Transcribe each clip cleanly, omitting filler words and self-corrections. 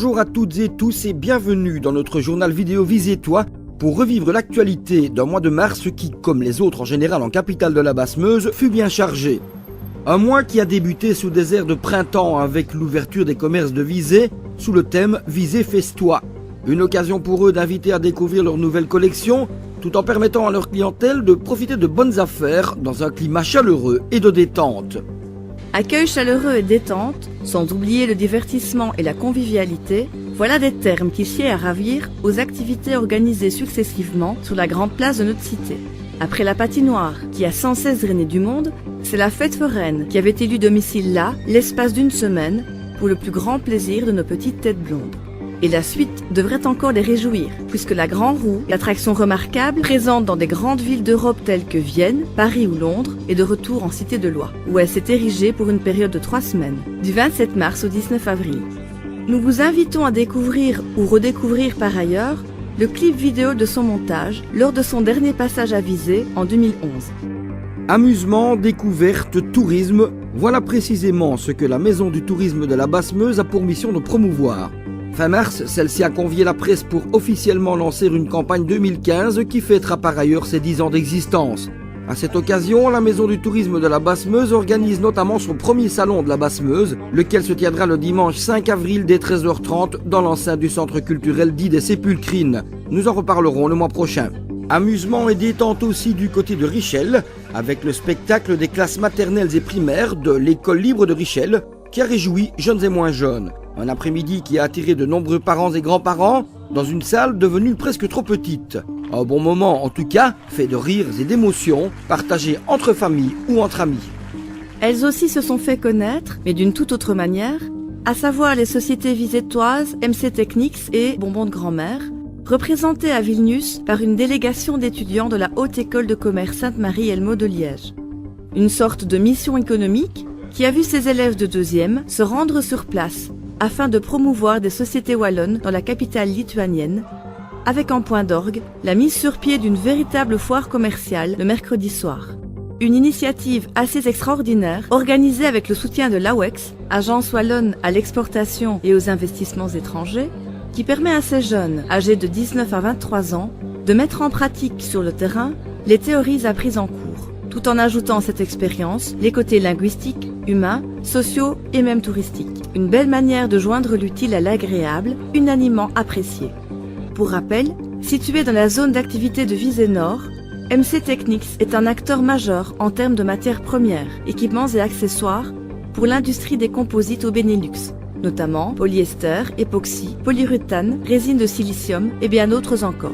Bonjour à toutes et tous et bienvenue dans notre journal vidéo Visez-toi pour revivre l'actualité d'un mois de mars qui, comme les autres en général en capitale de la Basse-Meuse, fut bien chargé. Un mois qui a débuté sous des airs de printemps avec l'ouverture des commerces de Visé sous le thème Visé Festois. Une occasion pour eux d'inviter à découvrir leur nouvelle collection tout en permettant à leur clientèle de profiter de bonnes affaires dans un climat chaleureux et de détente. Accueil chaleureux et détente, sans oublier le divertissement et la convivialité, voilà des termes qui sied à ravir aux activités organisées successivement sur la grande place de notre cité. Après la patinoire, qui a sans cesse drainé du monde, c'est la fête foraine qui avait élu domicile là, l'espace d'une semaine, pour le plus grand plaisir de nos petites têtes blondes. Et la suite devrait encore les réjouir, puisque la Grand Roue, l'attraction remarquable, présente dans des grandes villes d'Europe telles que Vienne, Paris ou Londres, est de retour en Cité de Loire, où elle s'est érigée pour une période de 3 semaines, du 27 mars au 19 avril. Nous vous invitons à découvrir ou redécouvrir par ailleurs le clip vidéo de son montage lors de son dernier passage à Visé en 2011. Amusement, découverte, tourisme, voilà précisément ce que la Maison du tourisme de la Basse-Meuse a pour mission de promouvoir. Fin mars, celle-ci a convié la presse pour officiellement lancer une campagne 2015 qui fêtera par ailleurs ses 10 ans d'existence. À cette occasion, la Maison du tourisme de la Basse-Meuse organise notamment son premier salon de la Basse-Meuse, lequel se tiendra le dimanche 5 avril dès 13h30 dans l'enceinte du centre culturel dit des Sépulcrines. Nous en reparlerons le mois prochain. Amusement et détente aussi du côté de Richel, avec le spectacle des classes maternelles et primaires de l'école libre de Richel, qui a réjoui jeunes et moins jeunes. Un après-midi qui a attiré de nombreux parents et grands-parents dans une salle devenue presque trop petite. Un bon moment en tout cas, fait de rires et d'émotions, partagés entre familles ou entre amis. Elles aussi se sont fait connaître, mais d'une toute autre manière, à savoir les sociétés visétoises MC Technics et Bonbons de Grand-Mère, représentées à Vilnius par une délégation d'étudiants de la Haute École de Commerce Sainte-Marie-Elmo de Liège. Une sorte de mission économique qui a vu ses élèves de 2e se rendre sur place afin de promouvoir des sociétés wallonnes dans la capitale lituanienne, avec en point d'orgue la mise sur pied d'une véritable foire commerciale le mercredi soir. Une initiative assez extraordinaire, organisée avec le soutien de l'AWEX, agence wallonne à l'exportation et aux investissements étrangers, qui permet à ces jeunes, âgés de 19 à 23 ans, de mettre en pratique sur le terrain les théories apprises en cours, tout en ajoutant à cette expérience les côtés linguistiques, humains, sociaux et même touristiques. Une belle manière de joindre l'utile à l'agréable, unanimement appréciée. Pour rappel, situé dans la zone d'activité de Visé Nord, MC Technics est un acteur majeur en termes de matières premières, équipements et accessoires pour l'industrie des composites au Benelux, notamment polyester, époxy, polyuréthane, résine de silicium et bien d'autres encore.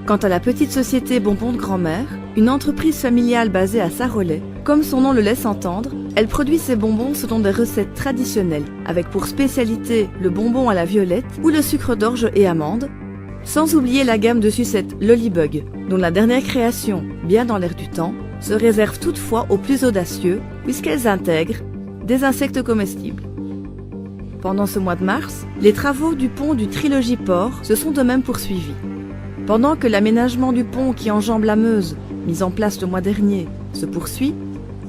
Quant à la petite société Bonbons de Grand-Mère, une entreprise familiale basée à Sarolais, comme son nom le laisse entendre, elle produit ses bonbons selon des recettes traditionnelles, avec pour spécialité le bonbon à la violette ou le sucre d'orge et amande, sans oublier la gamme de sucettes Lollybug, dont la dernière création, bien dans l'air du temps, se réserve toutefois aux plus audacieux, puisqu'elles intègrent des insectes comestibles. Pendant ce mois de mars, les travaux du pont du Trilogie Port se sont de même poursuivis. Pendant que l'aménagement du pont qui enjambe la Meuse, mis en place le mois dernier, se poursuit,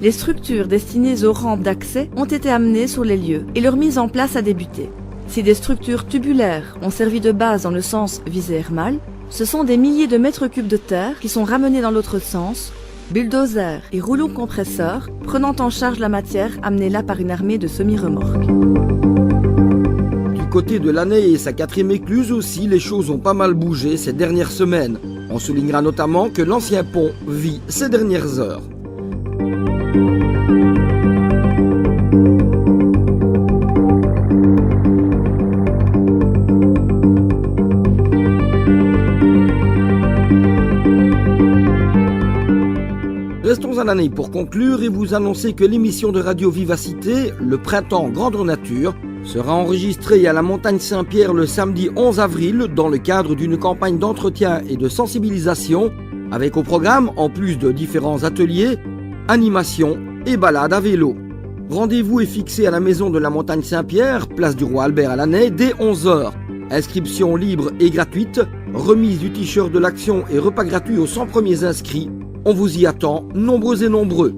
les structures destinées aux rampes d'accès ont été amenées sur les lieux et leur mise en place a débuté. Si des structures tubulaires ont servi de base dans le sens Visé-Hermal, ce sont des milliers de mètres cubes de terre qui sont ramenés dans l'autre sens, bulldozers et rouleaux compresseurs prenant en charge la matière amenée là par une armée de semi-remorques. Du côté de l'année et sa 4e écluse aussi, les choses ont pas mal bougé ces dernières semaines. On soulignera notamment que l'ancien pont vit ces dernières heures. Restons à l'année pour conclure et vous annoncer que l'émission de Radio Vivacité, le printemps grandeur nature, sera enregistrée à la Montagne Saint-Pierre le samedi 11 avril dans le cadre d'une campagne d'entretien et de sensibilisation avec au programme, en plus de différents ateliers, animations et balades à vélo. Rendez-vous est fixé à la maison de la Montagne Saint-Pierre, place du Roi Albert à Lanney, dès 11h. Inscription libre et gratuite, remise du t-shirt de l'action et repas gratuits aux 100 premiers inscrits. On vous y attend, nombreux et nombreux.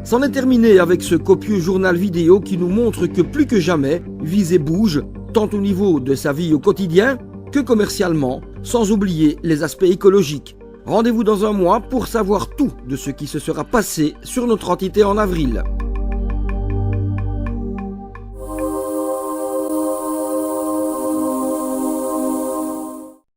C'en est terminé avec ce copieux journal vidéo qui nous montre que plus que jamais, Visé bouge, tant au niveau de sa vie au quotidien que commercialement, sans oublier les aspects écologiques. Rendez-vous dans un mois pour savoir tout de ce qui se sera passé sur notre entité en avril.